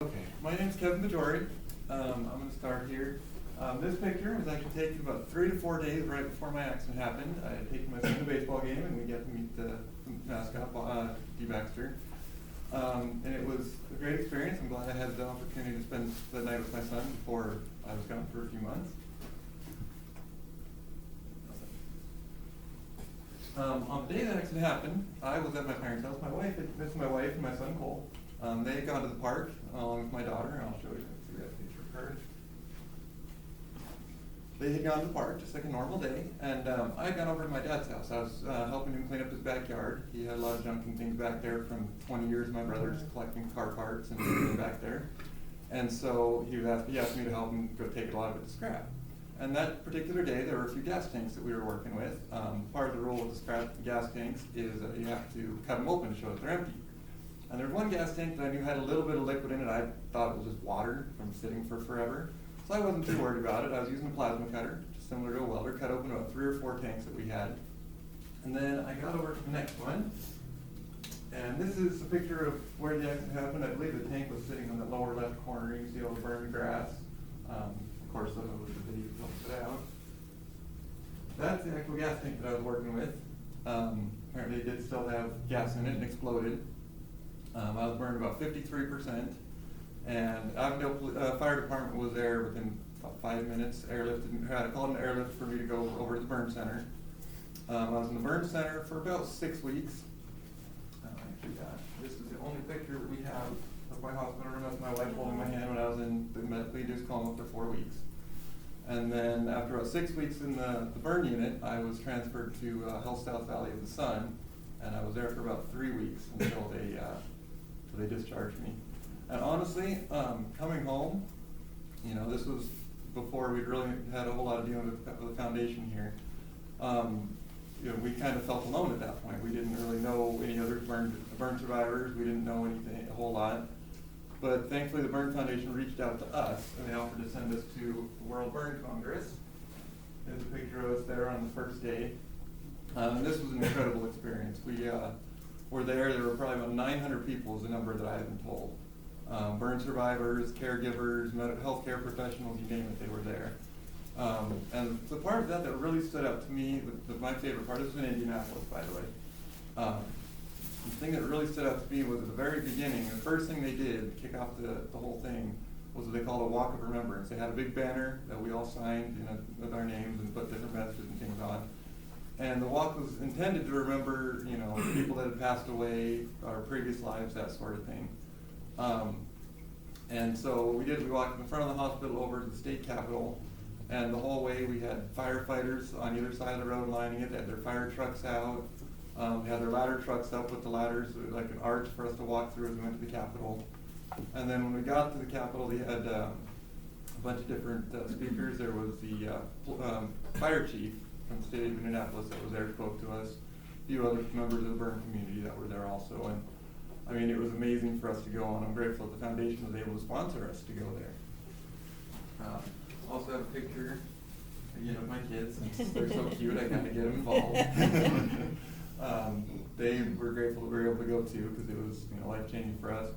Okay, my name's Baggiore. I'm going to start here. This picture was actually taken about 3 to 4 days right before my accident happened. I had taken my son to a baseball game, and we get to meet the mascot, D. Baxter. And it was a great experience. I'm glad I had the opportunity to spend the night with my son before I was gone for a few months. On the day that accident happened, I was at my parents' house. This is my wife and my son Cole. They had gone to the park along with my daughter, and I'll show you. See that picture of her. They had gone to the park just like a normal day, and I had gone over to my dad's house. I was helping him clean up his backyard. He had a lot of junk and things back there from 20 years of my brother's collecting car parts and everything back there. And so he asked me to help him go take a lot of it to scrap. And that particular day, there were a few gas tanks that we were working with. Part of the rule with the scrap gas tanks is that you have to cut them open to show that they're empty. And there was one gas tank that I knew had a little bit of liquid in it. I thought it was just water from sitting for forever. So I wasn't too worried about it. I was using a plasma cutter, just similar to a welder, cut open about 3 or 4 tanks that we had. And then I got over to the next one. And this is a picture of where the accident happened. I believe the tank was sitting on the lower left corner. You can see all the burned grass. Of course, some of it was the video helped it out. That's the actual gas tank that I was working with. Apparently it did still have gas in it and exploded. I was burned about 53%, and Avondale Fire Department was there within about 5 minutes. I called an airlift for me to go over to the burn center. I was in the burn center for about 6 weeks. This is the only picture that we have of my hospital room. That's my wife holding my hand when I was in the medically induced coma for 4 weeks. And then after about 6 weeks in the burn unit, I was transferred to Health South Valley of the Sun, and I was there for about 3 weeks until they discharged me. And honestly, coming home, this was before we'd really had a whole lot of dealing with the foundation here. We kind of felt alone at that point. We didn't really know any other burn survivors. We didn't know anything, a whole lot. But thankfully, the Burn Foundation reached out to us, and they offered to send us to the World Burn Congress. There's a picture of us there on the first day. And this was an incredible experience. We were there. There were probably about 900 people is the number that I had been told. Burn survivors, caregivers, healthcare professionals, you name it, they were there. And the part of that really stood out to me, my favorite part, this was in Indianapolis, by the way. The thing that really stood out to me was at the very beginning, the first thing they did to kick off the whole thing was what they called a walk of remembrance. They had a big banner that we all signed with our names and put different messages and things on. And the walk was intended to remember, people that had passed away, our previous lives, that sort of thing. And so what we did, we walked in the front of the hospital over to the state capitol, and the whole way we had firefighters on either side of the road lining it. They had their fire trucks out. They had their ladder trucks up with the ladders, like an arch for us to walk through as we went to the capitol. And then when we got to the capitol, they had a bunch of different speakers. There was the fire chief from the state of Indianapolis that was there, spoke to us. A few other members of the burn community that were there also. And I mean, it was amazing for us to go on. I'm grateful that the foundation was able to sponsor us to go there. Also have a picture, again, of my kids. They're so cute, I kind of get them involved. They were grateful that we were able to go too, because it was life-changing for us.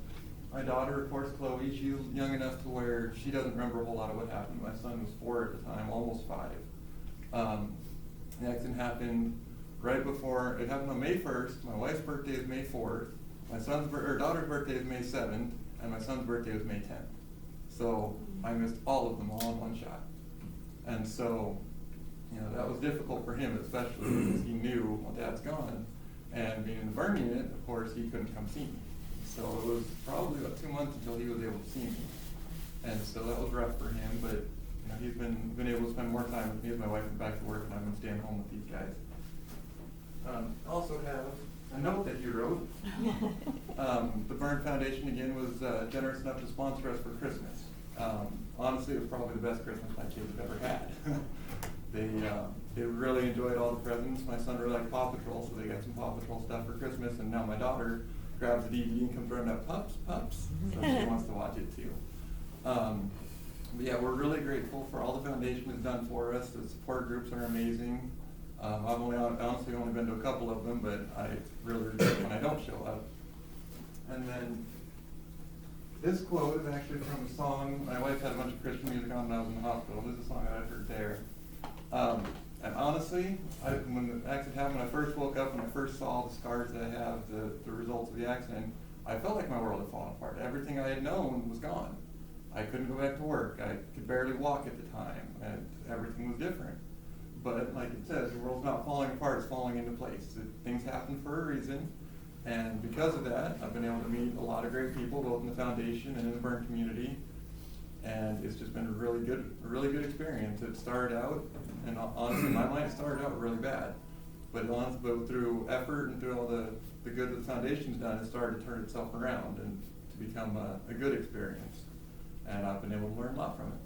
My daughter, of course, Chloe, she's young enough to where she doesn't remember a whole lot of what happened. My son was 4 at the time, almost 5. The accident happened right before, it happened on May 1st. My wife's birthday is May 4th. My daughter's birthday is May 7th, and my son's birthday was May 10th. So I missed all of them all in one shot. And so, that was difficult for him, especially because he knew, well, Dad's gone. And being in the burn unit, of course, he couldn't come see me. So it was probably about 2 months until he was able to see me. And so that was rough for him, but he's been able to spend more time with me as my wife went back to work, and I've been staying home with these guys. Also have a note that you wrote. The Burn Foundation, again, was generous enough to sponsor us for Christmas. Honestly, it was probably the best Christmas my kids have ever had. They really enjoyed all the presents. My son really liked Paw Patrol, so they got some Paw Patrol stuff for Christmas, and now my daughter grabs the DVD and comes running up, pups, so she wants to watch it too. But yeah, we're really grateful for all the foundation has done for us. The support groups are amazing. I've honestly only been to a couple of them, but I really regret when I don't show up. And then This quote is actually from a song. My wife had a bunch of Christian music on when I was in the hospital. This is a song that I heard there. And honestly, when the accident happened, when I first woke up, when I first saw the scars that I have, the results of the accident, I felt like my world had fallen apart. Everything I had known was gone. I couldn't go back to work. I could barely walk at the time, and everything was different. But like it says, the world's not falling apart, it's falling into place. Things happen for a reason, and because of that, I've been able to meet a lot of great people, both in the foundation and in the burn community, and it's just been a really good experience. It started out, and honestly, in my mind, it started out really bad. But through effort and through all the good that the foundation's done, it started to turn itself around and to become a good experience. And I've been able to learn a lot from it.